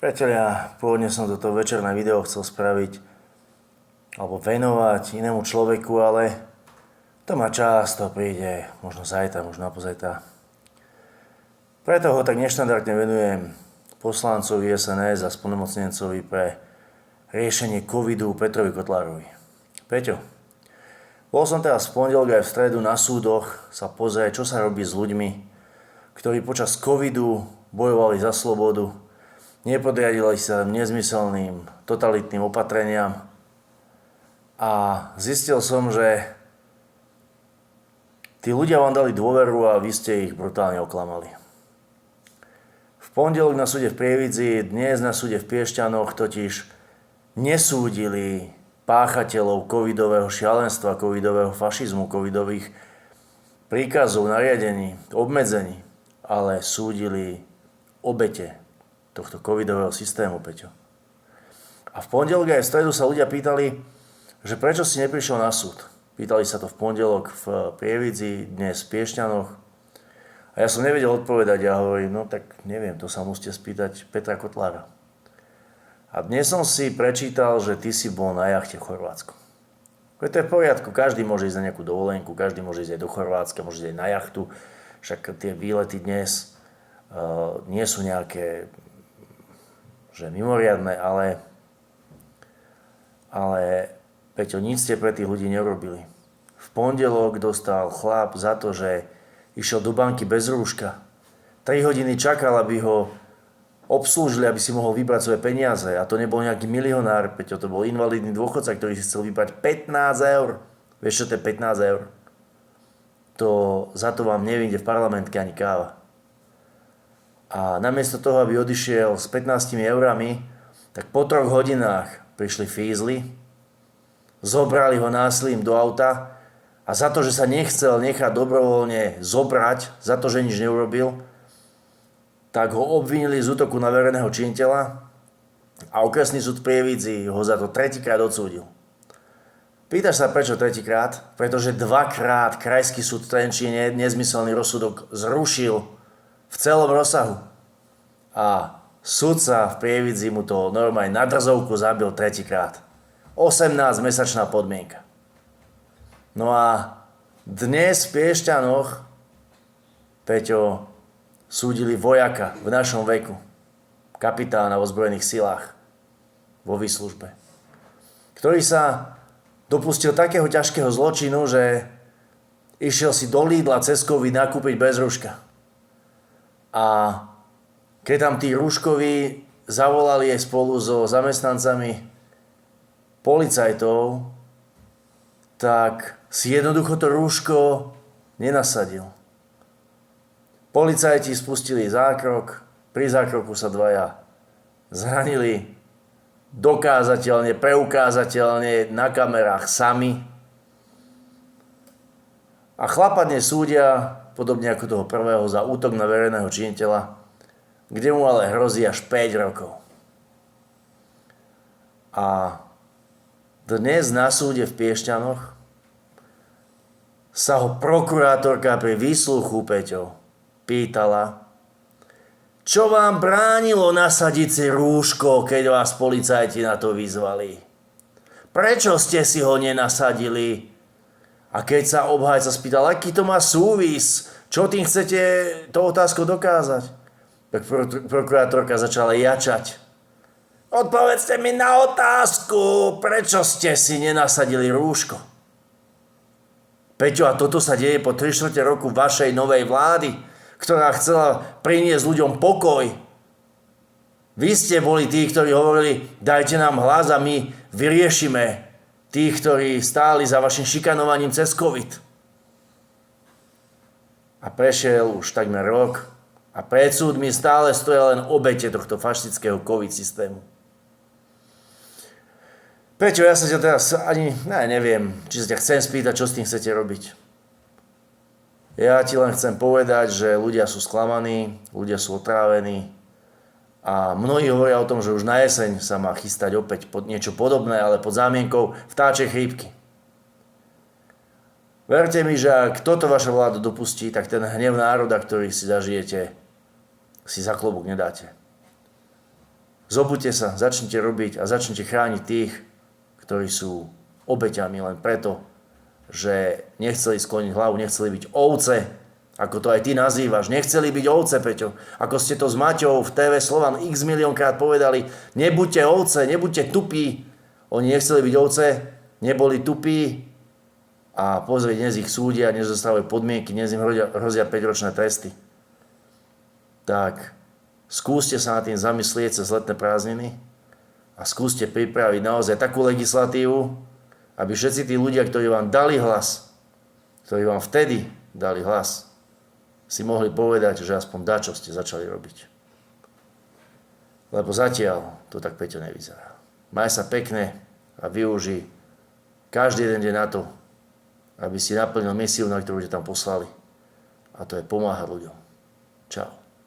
Priatelia, pôvodne som toto večerné video chcel spraviť alebo venovať inému človeku, ale to má čas, to príde možno zajtra, možno napozajtra. Preto ho tak neštandardne venujem poslancovi SNS a splnomocnencovi pre riešenie covidu Petrovi Kotlárovi. Peťo, bol som teraz v pondelok aj v stredu na súdoch sa pozrieť, čo sa robí s ľuďmi, ktorí počas covidu bojovali za slobodu, nepodriadili sa nezmyselným totalitným opatreniam a zistil som, že tí ľudia vám dali dôveru a vy ste ich brutálne oklamali. V pondelok na súde v Prievidzi, dnes na súde v Piešťanoch totiž nesúdili páchateľov covidového šialenstva, covidového fašizmu, covidových príkazov, nariadení, obmedzení, ale súdili obete tohto covidového systému, Peťo. A v pondelok aj v stredu sa ľudia pýtali, že prečo si neprišiel na súd. Pýtali sa to v pondelok v Prievidzi, dnes v Piešťanoch. A ja som nevedel odpovedať. Ja hovorím, no tak neviem, to sa musíte spýtať Petra Kotlára. A dnes som si prečítal, že ty si bol na jachte v Chorvátsku. To je v poriadku, každý môže ísť na nejakú dovolenku, každý môže ísť aj do Chorvátska, môže ísť aj na jachtu. Však tie výlety dnes nie sú nejaké že mimoriadne, ale Peťo, nič ste pre tých ľudí nerobili. V pondelok dostal chlap za to, že išiel do banky bez rúška. 3 hodiny čakal, aby ho obslúžili, aby si mohol vybrať svoje peniaze. A to nebol nejaký milionár, Peťo, to bol invalidný dôchodca, ktorý si chcel vybrať 15 eur. Vieš, čo to je 15 eur? Za to vám nevyjde v parlamentke ani káva. A namiesto toho, aby odišiel s 15 eurami, tak po 3 hodinách prišli fízli, zobrali ho násilím do auta a za to, že sa nechcel nechať dobrovoľne zobrať, za to, že nič neurobil, tak ho obvinili z útoku na verejného činiteľa a okresný súd v Prievidzi ho za to 3-krát odsúdil. Pýtaš sa, prečo 3-krát? Pretože 2-krát krajský súd v Trenčíne nezmyselný rozsudok zrušil v celom rozsahu. A sudca v Prievidzi mu to normálne na drzovku zabil 3-krát. 18-mesačná podmienka. No a dnes v Piešťanoch, Peťo, súdili vojaka v našom veku, kapitána v ozbrojených silách, vo výslužbe, ktorý sa dopustil takého ťažkého zločinu, že išiel si do Lidla cez COVID nakúpiť bez rúška. A keď tam tí rúškoví zavolali aj spolu so zamestnancami policajtov, tak si jednoducho to rúško nenasadil. Policajti spustili zákrok, pri zákroku sa 2 zranili, dokázateľne, preukázateľne na kamerách sami. A chlapa dnes súdia, podobne ako toho prvého, za útok na verejného činiteľa, kde mu ale hrozí až 5 rokov. A dnes na súde v Piešťanoch sa ho prokurátorka pri výsluchu, Peťo, pýtala, čo vám bránilo nasadiť si rúško, keď vás policajti na to vyzvali? Prečo ste si ho nenasadili? A keď sa obhajca spýtal, aký to má súvis, čo tým chcete tou otázkou dokázať? Tak prokurátorka začala jačať. Odpovedzte mi na otázku, prečo ste si nenasadili rúško? Peťo, a toto sa deje po 3/4 roku vašej novej vlády, ktorá chcela priniesť ľuďom pokoj. Vy ste boli tí, ktorí hovorili, dajte nám hlas a my vyriešime tých, ktorí stáli za vašim šikanovaním cez COVID. A prešiel už takmer rok a pred súdmi stále stoja len obete tohto fašistického COVID systému. Peťo, ja sa ťa teraz neviem, či sa ťa chcem spýtať, čo s tým chcete robiť. Ja ti len chcem povedať, že ľudia sú sklamaní, ľudia sú otrávení a mnohí hovoria o tom, že už na jeseň sa má chystať opäť niečo podobné, ale pod zámienkou vtáčej chrípky. Verte mi, že ak toto vaša vláda dopustí, tak ten hnev národa, ktorý si zažijete, si za klobúk nedáte. Zobudte sa, začnite robiť a začnite chrániť tých, ktorí sú obeťami len preto, že nechceli skloniť hlavu, nechceli byť ovce, ako to aj ty nazývaš. Nechceli byť ovce, Peťo. Ako ste to s Maťou v TV Slovan x miliónkrát povedali, nebuďte ovce, nebuďte tupí. Oni nechceli byť ovce, neboli tupí a pozri, dnes ich súdia, dnes dostávajú podmienky, dnes im hrozia 5-ročné tresty. Tak skúste sa nad tým zamyslieť cez letné prázdniny a skúste pripraviť naozaj takú legislatívu, aby všetci tí ľudia, ktorí vám dali hlas, ktorí vám vtedy dali hlas, si mohli povedať, že aspoň dačo ste začali robiť. Lebo zatiaľ to tak, Peťo, nevyzerá. Maj sa pekne a využij každý jeden deň na to, aby si naplnil misiu, na ktorú ťa tam poslali. A to je pomáhať ľuďom. Čau.